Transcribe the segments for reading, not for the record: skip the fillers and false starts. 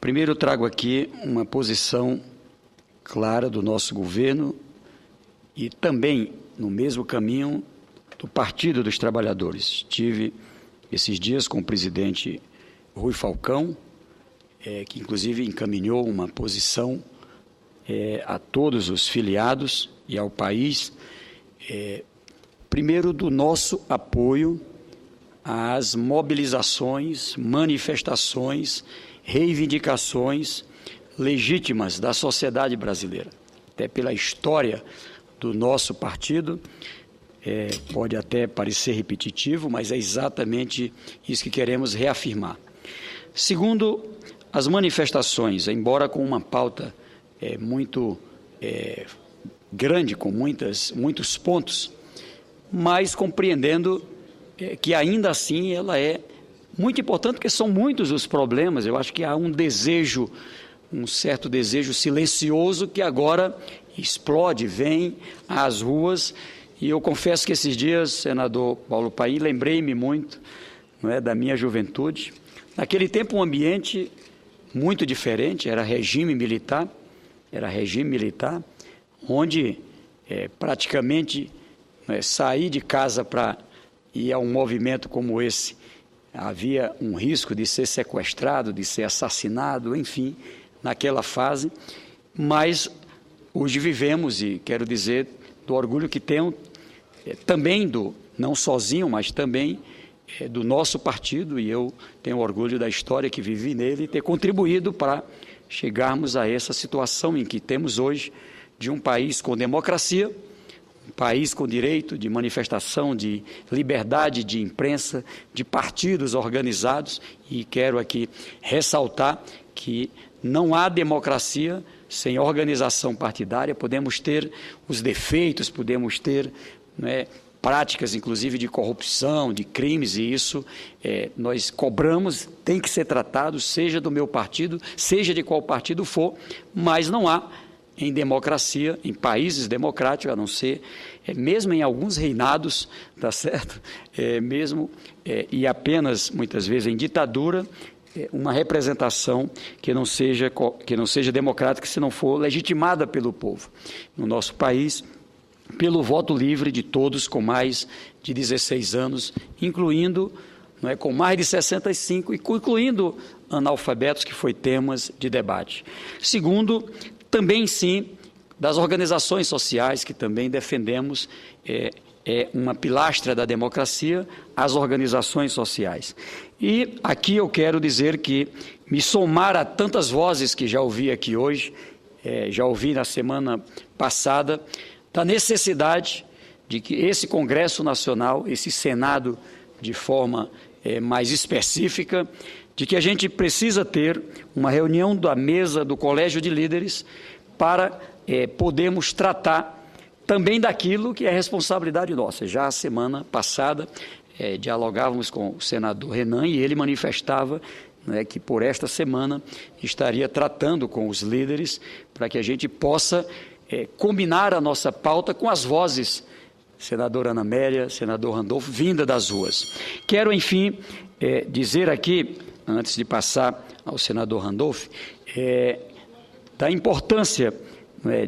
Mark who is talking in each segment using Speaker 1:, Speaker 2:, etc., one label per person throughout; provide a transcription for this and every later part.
Speaker 1: Primeiro, trago aqui uma posição clara do nosso governo e também no mesmo caminho do Partido dos Trabalhadores. Estive esses dias com o presidente Rui Falcão, que inclusive encaminhou uma posição a todos os filiados e ao país, primeiro do nosso apoio às mobilizações, manifestações, reivindicações legítimas da sociedade brasileira. Até pela história do nosso partido, pode até parecer repetitivo, mas é exatamente isso que queremos reafirmar. Segundo, as manifestações, embora com uma pauta muito grande, com muitos pontos, mas compreendendo que ainda assim ela é muito importante, porque são muitos os problemas. Eu acho que há um certo desejo silencioso que agora explode, vem às ruas, e eu confesso que esses dias, senador Paulo Paim, lembrei-me muito, da minha juventude. Naquele tempo um ambiente muito diferente, era regime militar, onde praticamente sair de casa para ir a um movimento como esse, havia um risco de ser sequestrado, de ser assassinado, enfim, naquela fase, mas hoje vivemos, e quero dizer do orgulho que tenho, também não sozinho, mas também do nosso partido, e eu tenho orgulho da história que vivi nele e ter contribuído para chegarmos a essa situação em que temos hoje de um país com democracia, um país com direito de manifestação, de liberdade de imprensa, de partidos organizados, e quero aqui ressaltar que não há democracia sem organização partidária. Podemos ter os defeitos, podemos ter práticas, inclusive, de corrupção, de crimes, e isso nós cobramos, tem que ser tratado, seja do meu partido, seja de qual partido for, mas não há em democracia, em países democráticos, a não ser, mesmo em alguns reinados, tá certo? E apenas, muitas vezes, em ditadura, uma representação que não seja democrática se não for legitimada pelo povo. No nosso país, pelo voto livre de todos com mais de 16 anos, incluindo, com mais de 65, incluindo analfabetos, que foi temas de debate. Segundo, também sim, das organizações sociais, que também defendemos, uma pilastra da democracia, as organizações sociais. E aqui eu quero dizer que me somar a tantas vozes que já ouvi aqui hoje, já ouvi na semana passada, da necessidade de que esse Congresso Nacional, esse Senado, de forma mais específica, de que a gente precisa ter uma reunião da mesa do Colégio de Líderes para podermos tratar também daquilo que é responsabilidade nossa. Já a semana passada dialogávamos com o senador Renan e ele manifestava que por esta semana estaria tratando com os líderes para que a gente possa combinar a nossa pauta com as vozes, senadora Ana Amélia, senador Randolfo, vinda das ruas. Quero, enfim, dizer aqui, antes de passar ao senador Randolfo, da importância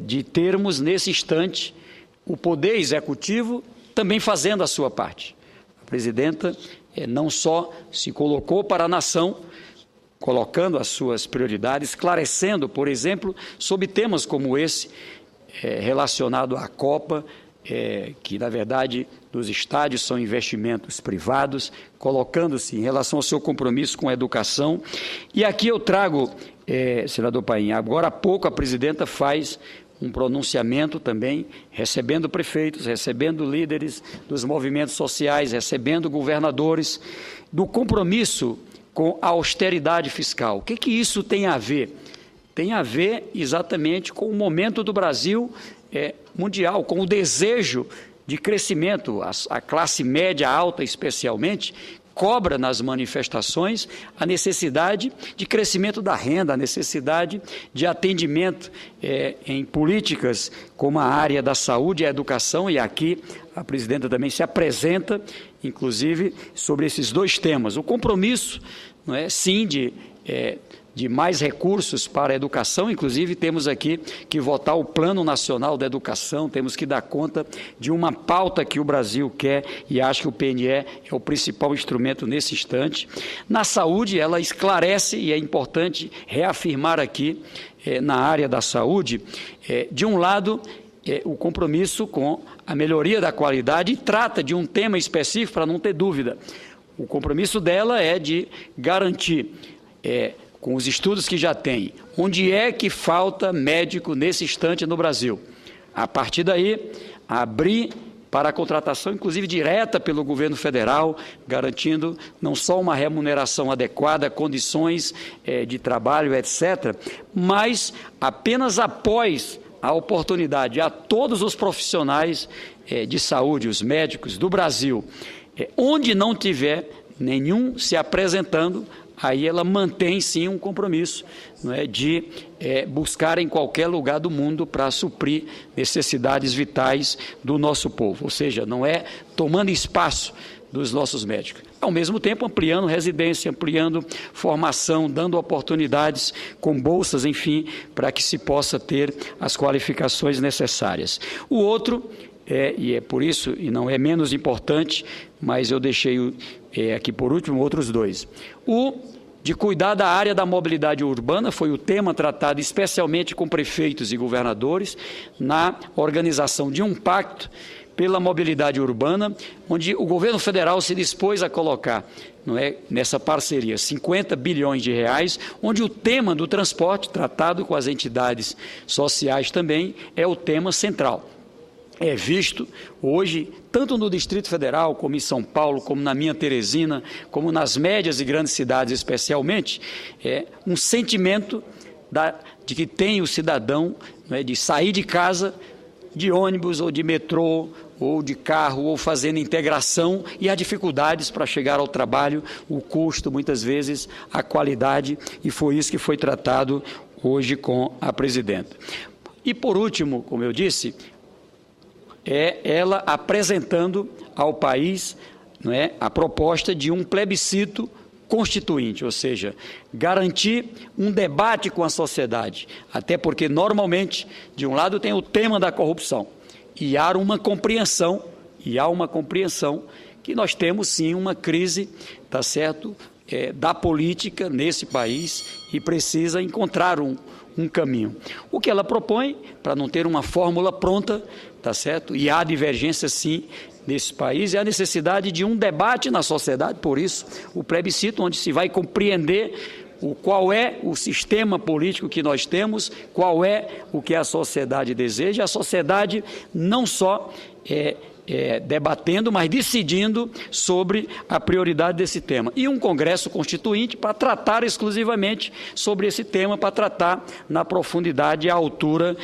Speaker 1: de termos, nesse instante, o Poder Executivo também fazendo a sua parte. A presidenta não só se colocou para a nação, colocando as suas prioridades, esclarecendo, por exemplo, sobre temas como esse, relacionado à Copa, que, na verdade, dos estádios são investimentos privados, colocando-se em relação ao seu compromisso com a educação. E aqui eu trago, senador Paim, agora há pouco a presidenta faz um pronunciamento também, recebendo prefeitos, recebendo líderes dos movimentos sociais, recebendo governadores, do compromisso com a austeridade fiscal. O que isso tem a ver? Tem a ver exatamente com o momento do Brasil mundial, com o desejo de crescimento. A classe média alta, especialmente, cobra nas manifestações a necessidade de crescimento da renda, a necessidade de atendimento em políticas como a área da saúde e a educação, e aqui a presidenta também se apresenta, inclusive, sobre esses dois temas. O compromisso, sim, de mais recursos para a educação, inclusive temos aqui que votar o Plano Nacional da Educação, temos que dar conta de uma pauta que o Brasil quer e acho que o PNE é o principal instrumento nesse instante. Na saúde, ela esclarece, e é importante reafirmar aqui, na área da saúde, de um lado, o compromisso com a melhoria da qualidade e trata de um tema específico para não ter dúvida. O compromisso dela é de garantir, com os estudos que já tem, onde é que falta médico nesse instante no Brasil. A partir daí, abrir para a contratação, inclusive direta pelo governo federal, garantindo não só uma remuneração adequada, condições de trabalho, etc., mas apenas após a oportunidade a todos os profissionais de saúde, os médicos do Brasil, onde não tiver nenhum se apresentando, aí ela mantém sim um compromisso, não é, de buscar em qualquer lugar do mundo para suprir necessidades vitais do nosso povo, ou seja, não é tomando espaço dos nossos médicos. Ao mesmo tempo, ampliando residência, ampliando formação, dando oportunidades com bolsas, enfim, para que se possa ter as qualificações necessárias. O outro, e é por isso, e não é menos importante, mas eu deixei aqui por último outros dois. O de cuidar da área da mobilidade urbana foi o tema tratado especialmente com prefeitos e governadores na organização de um pacto pela mobilidade urbana, onde o governo federal se dispôs a colocar, não é, nessa parceria 50 bilhões de reais, onde o tema do transporte, tratado com as entidades sociais também, é o tema central. É visto hoje, tanto no Distrito Federal, como em São Paulo, como na minha Teresina, como nas médias e grandes cidades especialmente, um sentimento de que tem o cidadão, não é, de sair de casa, de ônibus ou de metrô, ou de carro, ou fazendo integração, e há dificuldades para chegar ao trabalho, o custo, muitas vezes, a qualidade, e foi isso que foi tratado hoje com a presidenta. E, por último, como eu disse, ela apresentando ao país, não é, a proposta de um plebiscito constituinte, ou seja, garantir um debate com a sociedade, até porque normalmente, de um lado tem o tema da corrupção, e há uma compreensão que nós temos sim uma crise, tá certo, da política nesse país e precisa encontrar um caminho. O que ela propõe, para não ter uma fórmula pronta, tá certo, e há divergência sim nesse país, é a necessidade de um debate na sociedade, por isso o plebiscito, onde se vai compreender qual é o sistema político que nós temos, qual é o que a sociedade deseja, a sociedade não só debatendo, mas decidindo sobre a prioridade desse tema. E um congresso constituinte para tratar exclusivamente sobre esse tema, para tratar na profundidade e à altura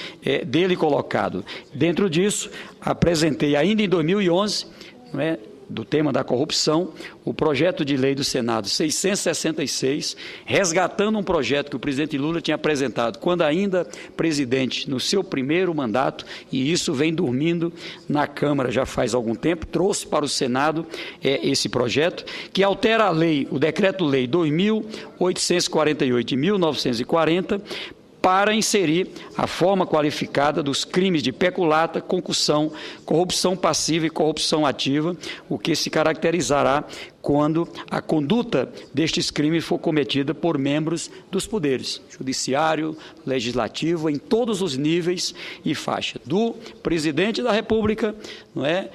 Speaker 1: dele colocado. Dentro disso, apresentei ainda em 2011, não é, do tema da corrupção, o projeto de lei do Senado 666, resgatando um projeto que o presidente Lula tinha apresentado quando ainda presidente no seu primeiro mandato, e isso vem dormindo na Câmara já faz algum tempo, trouxe para o Senado esse projeto, que altera a lei, o decreto-lei 2.848 de 1940, para inserir a forma qualificada dos crimes de peculato, concussão, corrupção passiva e corrupção ativa, o que se caracterizará quando a conduta destes crimes for cometida por membros dos poderes, judiciário, legislativo, em todos os níveis e faixa, do presidente da República, não é,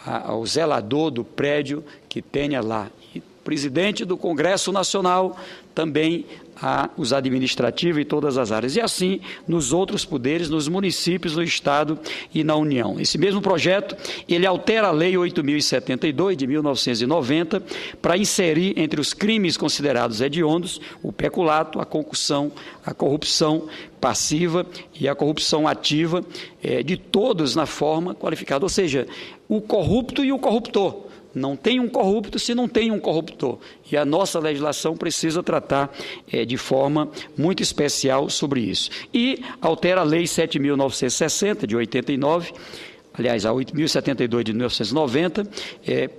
Speaker 1: ao zelador do prédio que tenha lá, e presidente do Congresso Nacional, também os administrativos e todas as áreas, e assim nos outros poderes, nos municípios, no Estado e na União. Esse mesmo projeto, ele altera a Lei 8.072, de 1990, para inserir entre os crimes considerados hediondos, o peculato, a concussão, a corrupção passiva e a corrupção ativa, de todos na forma qualificada, ou seja, o corrupto e o corruptor. Não tem um corrupto se não tem um corruptor. E a nossa legislação precisa tratar de forma muito especial sobre isso. E altera a Lei 7.960, de 89, aliás, a 8.072 de 1990,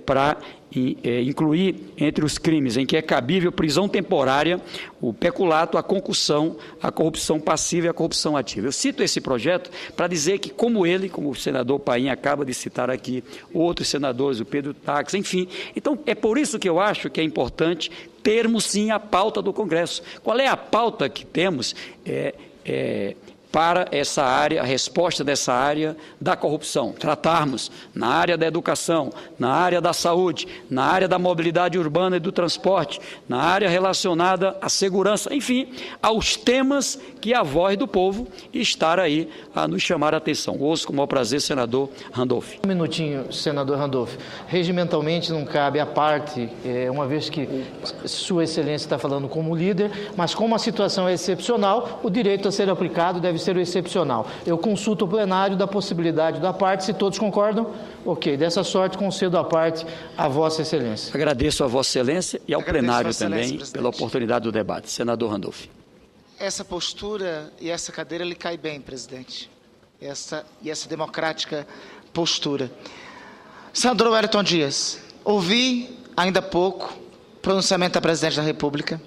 Speaker 1: para incluir entre os crimes em que é cabível prisão temporária o peculato, a concussão, a corrupção passiva e a corrupção ativa. Eu cito esse projeto para dizer que, como o senador Paim acaba de citar aqui, outros senadores, o Pedro Táxi, enfim. Então, é por isso que eu acho que é importante termos, sim, a pauta do Congresso. Qual é a pauta que temos para essa área, a resposta dessa área da corrupção? Tratarmos na área da educação, na área da saúde, na área da mobilidade urbana e do transporte, na área relacionada à segurança, enfim, aos temas que a voz do povo estar aí a nos chamar a atenção. Ouço com o maior prazer, senador Randolph.
Speaker 2: Um minutinho, senador Randolph. Regimentalmente não cabe à parte, uma vez que Sua Excelência está falando como líder, mas como a situação é excepcional, o direito a ser aplicado deve ser o excepcional. Eu consulto o plenário da possibilidade da parte, se todos concordam, ok. Dessa sorte, concedo a parte a Vossa Excelência.
Speaker 1: Agradeço a Vossa Excelência e ao plenário também pela oportunidade do debate. Senador Randolph.
Speaker 3: Essa postura e essa cadeira lhe cai bem, presidente. Essa democrática postura. Senador Wellington Dias, ouvi ainda há pouco o pronunciamento da Presidente da República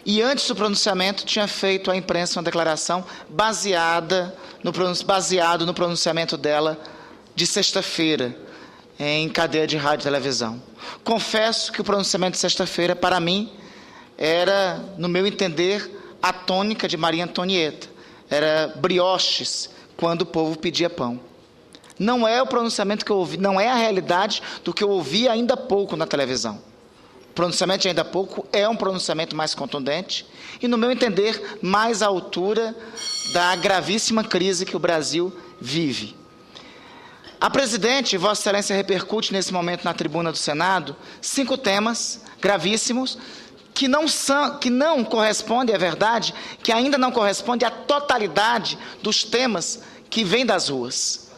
Speaker 3: e antes do pronunciamento tinha feito à imprensa uma declaração baseado no pronunciamento dela de sexta-feira em cadeia de rádio e televisão. Confesso que o pronunciamento de sexta-feira, para mim, era, no meu entender, a tônica de Maria Antonieta. Era brioches quando o povo pedia pão. Não é o pronunciamento que eu ouvi, não é a realidade do que eu ouvi ainda há pouco na televisão. O pronunciamento de ainda há pouco é um pronunciamento mais contundente e, no meu entender, mais à altura da gravíssima crise que o Brasil vive. A presidente, Vossa Excelência, repercute nesse momento na tribuna do Senado 5 temas gravíssimos que não correspondem, é verdade, que ainda não correspondem à totalidade dos temas que vêm das ruas.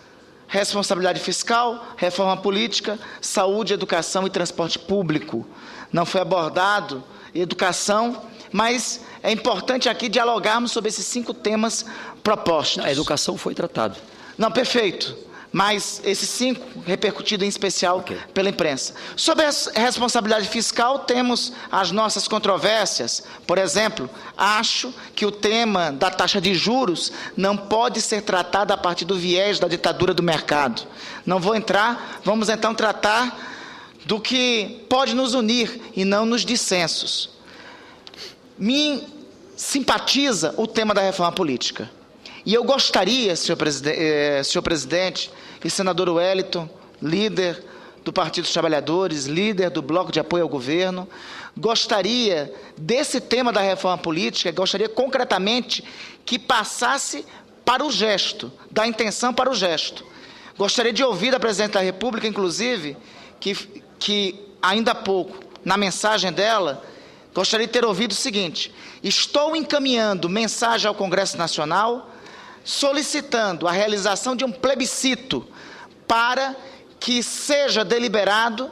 Speaker 3: Responsabilidade fiscal, reforma política, saúde, educação e transporte público. Não foi abordado educação, mas é importante aqui dialogarmos sobre esses 5 temas propostos.
Speaker 1: A educação foi tratada.
Speaker 3: Não, perfeito. Mas esses 5 repercutidos em especial pela imprensa. Sobre a responsabilidade fiscal, temos as nossas controvérsias. Por exemplo, acho que o tema da taxa de juros não pode ser tratado a partir do viés da ditadura do mercado. Não vou entrar, vamos então tratar do que pode nos unir e não nos dissensos. Me simpatiza o tema da reforma política. E eu gostaria, senhor presidente e senador Wellington, líder do Partido dos Trabalhadores, líder do Bloco de Apoio ao Governo, gostaria desse tema da reforma política, gostaria concretamente que passasse para o gesto, da intenção para o gesto. Gostaria de ouvir da Presidente da República, inclusive, que ainda há pouco, na mensagem dela, gostaria de ter ouvido o seguinte: estou encaminhando mensagem ao Congresso Nacional solicitando a realização de um plebiscito para que seja deliberado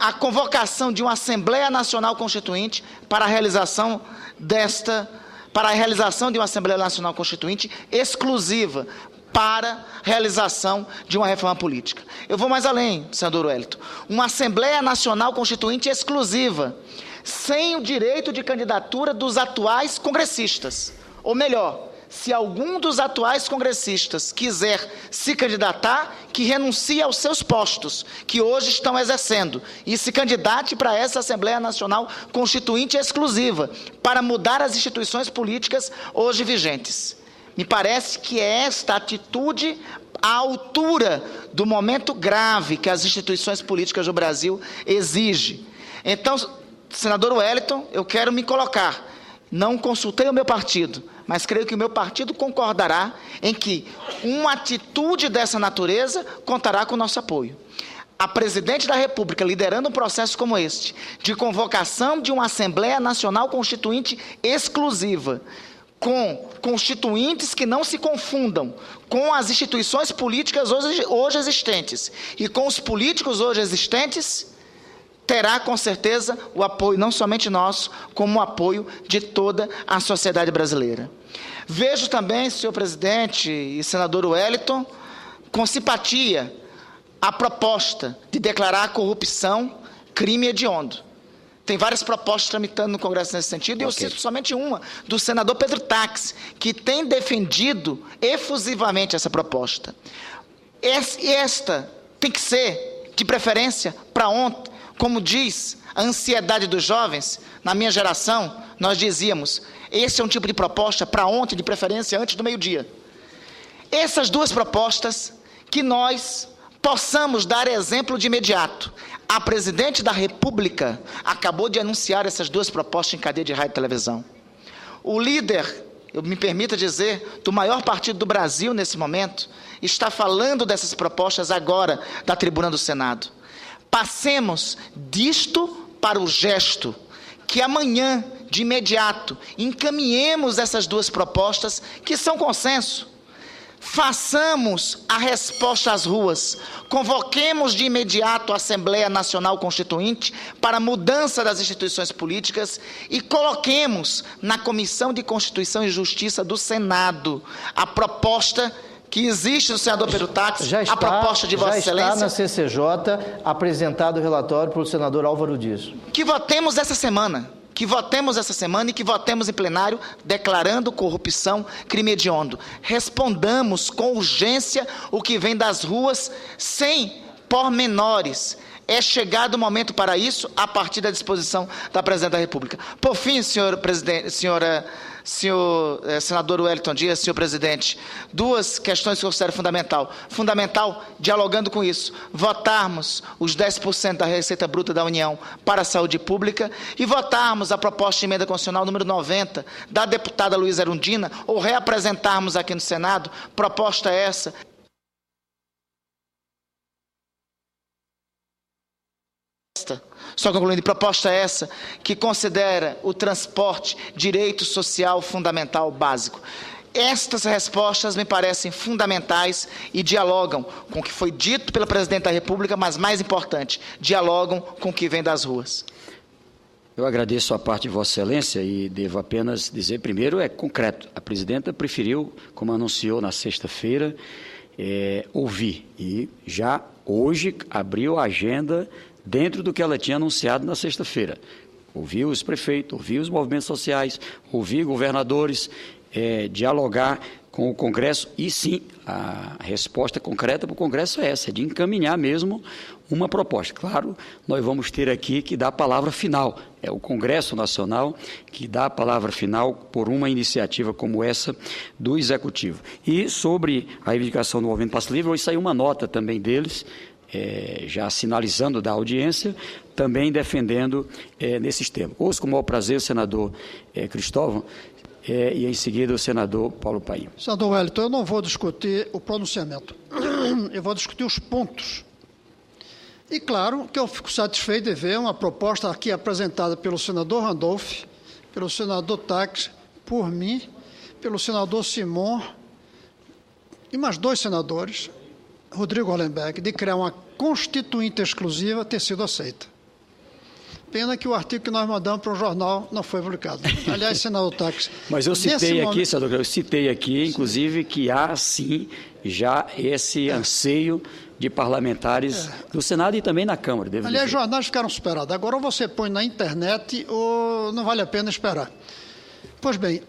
Speaker 3: a convocação de uma Assembleia Nacional Constituinte para a realização de uma Assembleia Nacional Constituinte exclusiva para realização de uma reforma política. Eu vou mais além, senador Wellington. Uma Assembleia Nacional Constituinte exclusiva, sem o direito de candidatura dos atuais congressistas. Ou melhor, se algum dos atuais congressistas quiser se candidatar, que renuncie aos seus postos, que hoje estão exercendo, e se candidate para essa Assembleia Nacional Constituinte exclusiva, para mudar as instituições políticas hoje vigentes. Me parece que é esta atitude à altura do momento grave que as instituições políticas do Brasil exigem. Então, senador Wellington, eu quero me colocar. Não consultei o meu partido, mas creio que o meu partido concordará em que uma atitude dessa natureza contará com o nosso apoio. A Presidente da República liderando um processo como este, de convocação de uma Assembleia Nacional Constituinte exclusiva, com constituintes que não se confundam com as instituições políticas hoje existentes e com os políticos hoje existentes, terá com certeza o apoio não somente nosso, como o apoio de toda a sociedade brasileira. Vejo também, senhor presidente e senador Wellington, com simpatia a proposta de declarar a corrupção crime hediondo. Tem várias propostas tramitando no Congresso nesse sentido, e eu cito somente uma, do senador Pedro Táxi, que tem defendido efusivamente essa proposta. Esta tem que ser, de preferência, para ontem. Como diz a ansiedade dos jovens, na minha geração, nós dizíamos, esse é um tipo de proposta para ontem, de preferência antes do meio-dia. Essas duas propostas, que nós possamos dar exemplo de imediato. A presidente da República acabou de anunciar essas duas propostas em cadeia de rádio e televisão. O líder, eu me permita dizer, do maior partido do Brasil nesse momento, está falando dessas propostas agora da tribuna do Senado. Passemos disto para o gesto, que amanhã, de imediato, encaminhemos essas duas propostas, que são consenso. Façamos a resposta às ruas, convoquemos de imediato a Assembleia Nacional Constituinte para a mudança das instituições políticas e coloquemos na Comissão de Constituição e Justiça do Senado a proposta que existe do senador Pedro Táxi, a proposta de Vossa Excelência.
Speaker 2: Já está na CCJ apresentado o relatório pelo senador Álvaro Dias.
Speaker 3: Que votemos essa semana. Que votemos essa semana e que votemos em plenário declarando corrupção crime hediondo. Respondamos com urgência o que vem das ruas, sem pormenores. É chegado o momento para isso, a partir da disposição da Presidente da República. Por fim, senhor presidente, senhor senador Wellington Dias, senhor presidente, duas questões que eu considero fundamental, dialogando com isso, votarmos os 10% da Receita Bruta da União para a saúde pública e votarmos a proposta de emenda constitucional número 90 da deputada Luísa Erundina, ou reapresentarmos aqui no Senado, proposta essa. Só concluindo, proposta essa que considera o transporte direito social fundamental básico. Estas respostas me parecem fundamentais e dialogam com o que foi dito pela Presidente da República, mas mais importante, dialogam com o que vem das ruas.
Speaker 1: Eu agradeço a parte de Vossa Excelência e devo apenas dizer, primeiro, é concreto. A Presidenta preferiu, como anunciou na sexta-feira, ouvir e já hoje abriu a agenda dentro do que ela tinha anunciado na sexta-feira. Ouvir os prefeitos, ouvir os movimentos sociais, ouvir governadores, dialogar com o Congresso e, sim, a resposta concreta para o Congresso é essa, de encaminhar mesmo uma proposta. Claro, nós vamos ter aqui que dar a palavra final. É o Congresso Nacional que dá a palavra final por uma iniciativa como essa do Executivo. E sobre a reivindicação do Movimento Passe Livre, hoje saiu uma nota também deles, já sinalizando da audiência, também defendendo nesses termos. Ouço com o maior prazer o senador Cristóvão e, em seguida, o senador Paulo Paim.
Speaker 4: Senador Wellington, eu não vou discutir o pronunciamento, eu vou discutir os pontos. E, claro, que eu fico satisfeito de ver uma proposta aqui apresentada pelo senador Randolph, pelo senador Táxi, por mim, pelo senador Simon e mais dois senadores, Rodrigo Hollenberg, de criar uma constituinte exclusiva, ter sido aceita. Pena que o artigo que nós mandamos para o jornal não foi publicado. Aliás, senador Táxi...
Speaker 1: Mas eu citei aqui, senador, inclusive, que há, sim, já esse anseio de parlamentares do Senado e também na Câmara.
Speaker 4: Aliás, jornais ficaram superados. Agora ou você põe na internet ou não vale a pena esperar. Pois bem,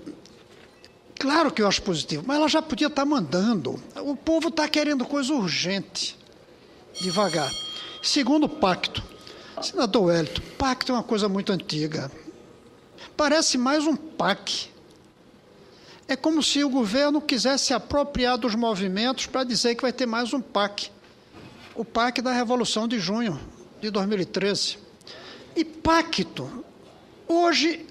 Speaker 4: claro que eu acho positivo, mas ela já podia estar mandando. O povo está querendo coisa urgente, devagar. Segundo, pacto. Senador Wellington, pacto é uma coisa muito antiga. Parece mais um PAC. É como se o governo quisesse se apropriar dos movimentos para dizer que vai ter mais um PAC. O PAC da Revolução de Junho de 2013. E pacto, hoje...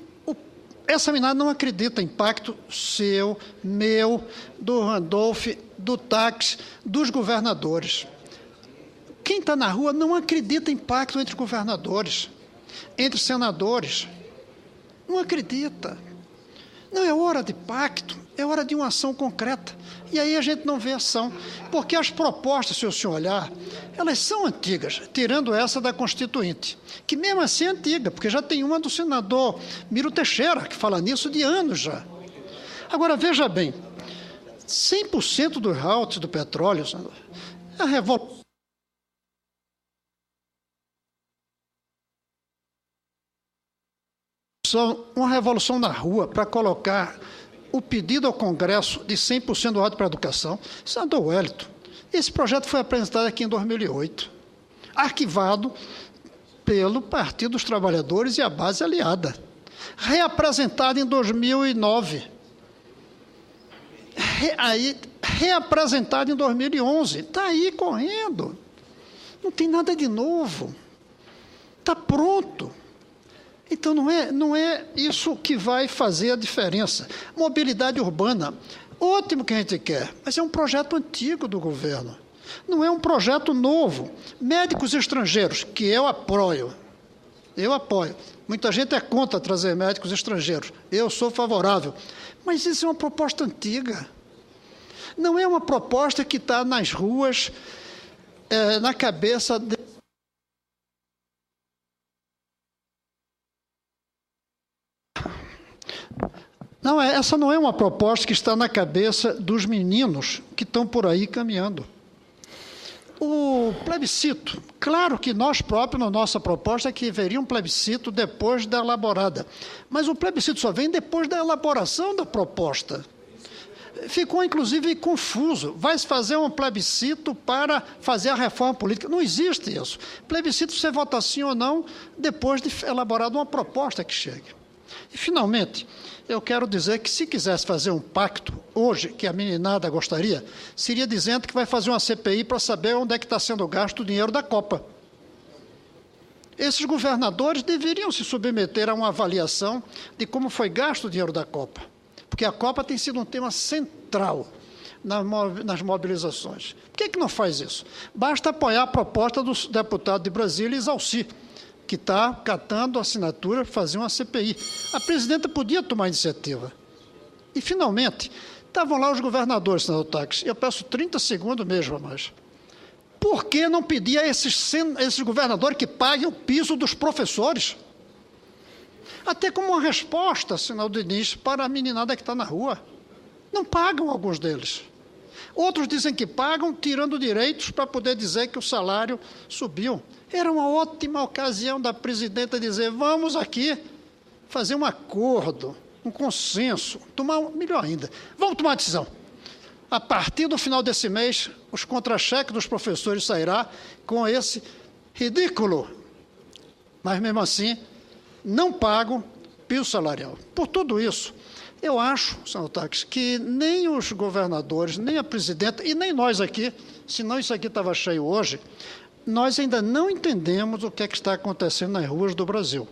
Speaker 4: Essa minada não acredita em pacto seu, meu, do Randolph, do Táxi, dos governadores. Quem está na rua não acredita em pacto entre governadores, entre senadores. Não acredita. Não é hora de pacto, é hora de uma ação concreta. E aí a gente não vê ação. Porque as propostas, se o senhor olhar, elas são antigas, tirando essa da Constituinte, que mesmo assim é antiga, porque já tem uma do senador Miro Teixeira, que fala nisso de anos já. Agora, veja bem, 100% dos royalties do petróleo, a revolução uma revolução na rua para colocar o pedido ao Congresso de 100% do voto para a educação. Senador Wellington, esse projeto foi apresentado aqui em 2008, arquivado pelo Partido dos Trabalhadores e a base aliada, reapresentado em 2009, reapresentado em 2011, está aí correndo, não tem nada de novo, está pronto. Então, não é isso que vai fazer a diferença. Mobilidade urbana, ótimo que a gente quer, mas é um projeto antigo do governo. Não é um projeto novo. Médicos estrangeiros, que eu apoio. Muita gente é contra trazer médicos estrangeiros. Eu sou favorável. Mas isso é uma proposta antiga. Não é uma proposta que está nas ruas, na cabeça de... Não, essa não é uma proposta que está na cabeça dos meninos que estão por aí caminhando. O plebiscito, claro que nós próprios, na nossa proposta, é que haveria um plebiscito depois da elaborada. Mas o plebiscito só vem depois da elaboração da proposta. Ficou, inclusive, confuso. Vai-se fazer um plebiscito para fazer a reforma política. Não existe isso. Plebiscito, você vota sim ou não, depois de elaborada uma proposta que chegue. E, finalmente, eu quero dizer que, se quisesse fazer um pacto, hoje, que a meninada gostaria, seria dizendo que vai fazer uma CPI para saber onde é que está sendo gasto o dinheiro da Copa. Esses governadores deveriam se submeter a uma avaliação de como foi gasto o dinheiro da Copa, porque a Copa tem sido um tema central nas mobilizações. Por que não faz isso? Basta apoiar a proposta do deputado de Brasília, Isalci, que está catando a assinatura para fazer uma CPI. A presidenta podia tomar iniciativa. E, finalmente, estavam lá os governadores, senador Tacks. Eu peço 30 segundos mesmo a mais. Por que não pedir a esses governadores que paguem o piso dos professores? Até como uma resposta, senador Diniz, para a meninada que está na rua. Não pagam alguns deles. Outros dizem que pagam, tirando direitos para poder dizer que o salário subiu. Era uma ótima ocasião da presidenta dizer, vamos aqui fazer um acordo, um consenso, melhor ainda, vamos tomar uma decisão. A partir do final desse mês, os contra-cheques dos professores sairá com esse ridículo, mas mesmo assim, não pagam piso salarial. Por tudo isso, eu acho, senador Tacks, que nem os governadores, nem a presidenta e nem nós aqui, senão isso aqui estava cheio hoje, nós ainda não entendemos o que é que está acontecendo nas ruas do Brasil.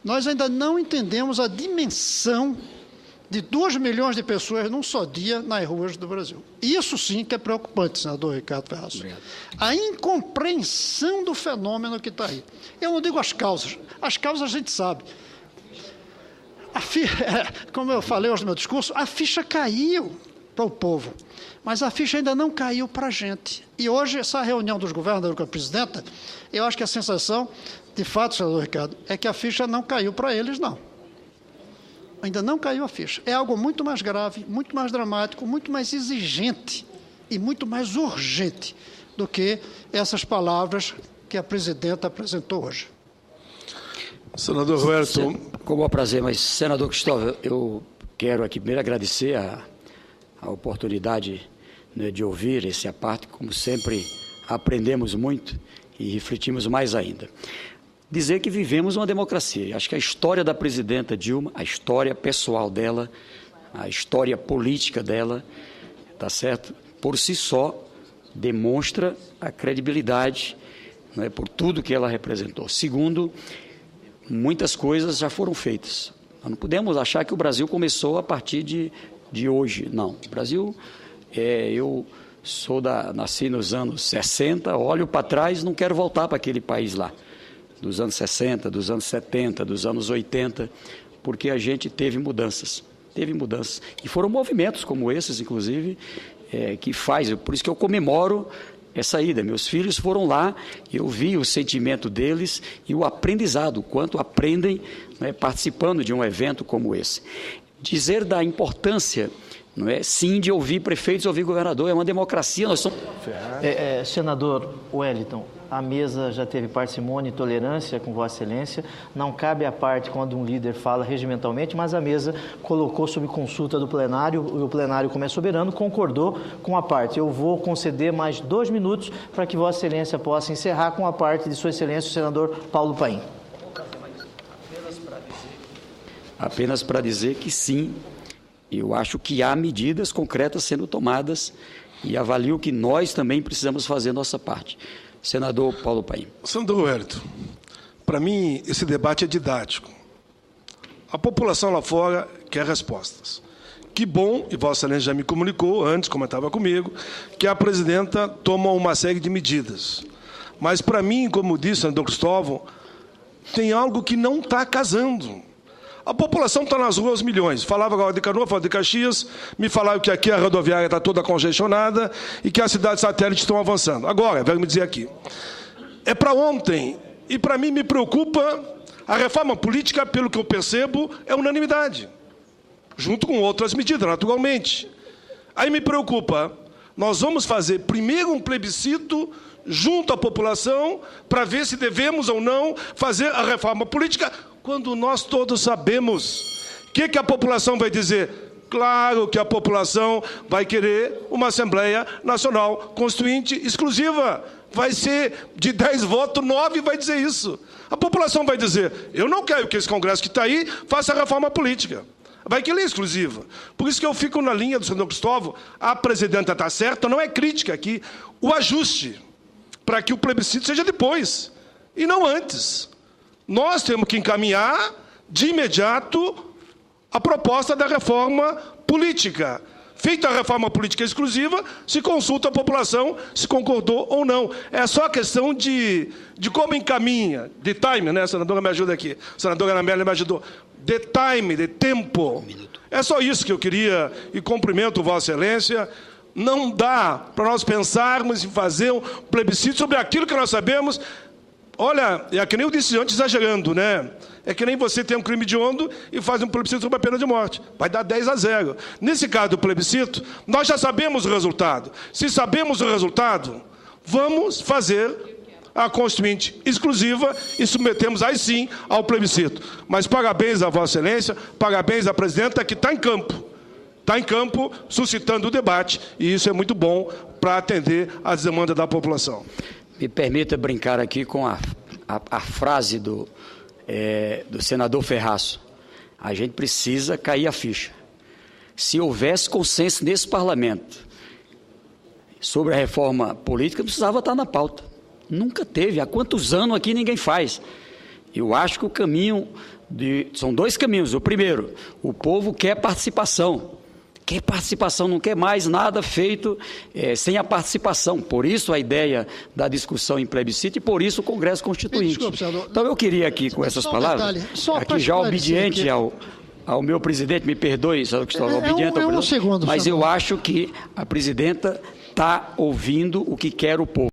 Speaker 4: Nós ainda não entendemos a dimensão de 2 milhões de pessoas num só dia nas ruas do Brasil. Isso sim que é preocupante, senador Ricardo Ferraz. Obrigado. A incompreensão do fenômeno que está aí. Eu não digo as causas a gente sabe. Como eu falei hoje no meu discurso, a ficha caiu para o povo, mas a ficha ainda não caiu para a gente. E hoje, essa reunião dos governadores com a presidenta, eu acho que a sensação, de fato, senador Ricardo, é que a ficha não caiu para eles, não. Ainda não caiu a ficha. É algo muito mais grave, muito mais dramático, muito mais exigente e muito mais urgente do que essas palavras que a presidenta apresentou hoje.
Speaker 5: Senador Wellington.
Speaker 1: Com o prazer, mas, senador Cristóvão, eu quero aqui primeiro agradecer a oportunidade, né, de ouvir esse aparte, como sempre aprendemos muito e refletimos mais ainda. Dizer que vivemos uma democracia. Acho que a história da presidenta Dilma, a história pessoal dela, a história política dela, tá certo? Por si só, demonstra a credibilidade, né, por tudo que ela representou. Segundo, muitas coisas já foram feitas. Nós não podemos achar que o Brasil começou a partir de hoje, não. O Brasil, eu nasci nos anos 60, olho para trás, não quero voltar para aquele país lá, dos anos 60, dos anos 70, dos anos 80, porque a gente teve mudanças, e foram movimentos como esses, inclusive, que faz, por isso que eu comemoro essa ida. Meus filhos foram lá, eu vi o sentimento deles e o aprendizado, o quanto aprendem, né, participando de um evento como esse. Dizer da importância, não é, sim, de ouvir prefeitos, ouvir governador, é uma democracia, nós somos...
Speaker 2: Senador Wellington, A mesa já teve parcimônia e tolerância com Vossa Excelência. Não cabe à parte quando um líder fala regimentalmente, mas a mesa colocou sob consulta do plenário e o plenário, como é soberano, concordou com a parte. Eu vou conceder mais 2 minutos para que Vossa Excelência possa encerrar com a parte de Sua Excelência, o senador Paulo Paim.
Speaker 1: Apenas para dizer que sim, eu acho que há medidas concretas sendo tomadas e avalio que nós também precisamos fazer nossa parte. Senador Paulo Paim.
Speaker 5: Senador Roberto, para mim esse debate é didático. A população lá fora quer respostas. Que bom, e Vossa Excelência já me comunicou antes, comentava comigo, que a presidenta toma uma série de medidas. Mas para mim, como disse o senador Cristóvão, tem algo que não está casando. A população está nas ruas milhões. Falava agora de Canoa, falava de Caxias, me falaram que aqui a rodoviária está toda congestionada e que as cidades satélites estão avançando. Agora, vai me dizer aqui, é para ontem, e para mim me preocupa, a reforma política, pelo que eu percebo, é unanimidade, junto com outras medidas, naturalmente. Aí me preocupa, nós vamos fazer primeiro um plebiscito junto à população para ver se devemos ou não fazer a reforma política, quando nós todos sabemos. O que a população vai dizer? Claro que a população vai querer uma Assembleia Nacional Constituinte exclusiva. Vai ser de 10 votos, 9 vai dizer isso. A população vai dizer, eu não quero que esse Congresso que está aí faça a reforma política. Vai querer exclusiva. Por isso que eu fico na linha do senador Cristóvão, a presidenta está certa, não é crítica aqui, o ajuste, para que o plebiscito seja depois, e não antes. Nós temos que encaminhar, de imediato, a proposta da reforma política. Feita a reforma política exclusiva, se consulta a população se concordou ou não. É só questão de como encaminha, de time, né? A senadora me ajuda aqui. A senadora Ana Amélia me ajudou. De time, de tempo. É só isso que eu queria, e cumprimento Vossa Excelência. Não dá para nós pensarmos em fazer um plebiscito sobre aquilo que nós sabemos. Olha, é que nem eu disse antes, exagerando, né? É que nem você tem um crime hediondo e faz um plebiscito sobre a pena de morte. Vai dar 10-0. Nesse caso do plebiscito, nós já sabemos o resultado. Se sabemos o resultado, vamos fazer a Constituinte exclusiva e submetemos aí sim ao plebiscito. Mas parabéns a Vossa Excelência, parabéns à presidenta que está em campo. Está em campo, suscitando o debate, e isso é muito bom para atender às demandas da população.
Speaker 1: Me permita brincar aqui com a frase do senador Ferraço. A gente precisa cair a ficha. Se houvesse consenso nesse parlamento sobre a reforma política, não precisava estar na pauta. Nunca teve. Há quantos anos aqui ninguém faz? Eu acho que o caminho... São 2 caminhos. O primeiro, o povo quer participação. Quer participação, não quer mais nada feito sem a participação. Por isso a ideia da discussão em plebiscito e por isso o Congresso Constituinte.
Speaker 4: Desculpe,
Speaker 1: então eu queria aqui, com essas palavras, aqui já obediente ao meu presidente, me perdoe, senador Cristóvão, obediente ao presidente, mas eu acho que a presidenta está ouvindo o que quer o povo.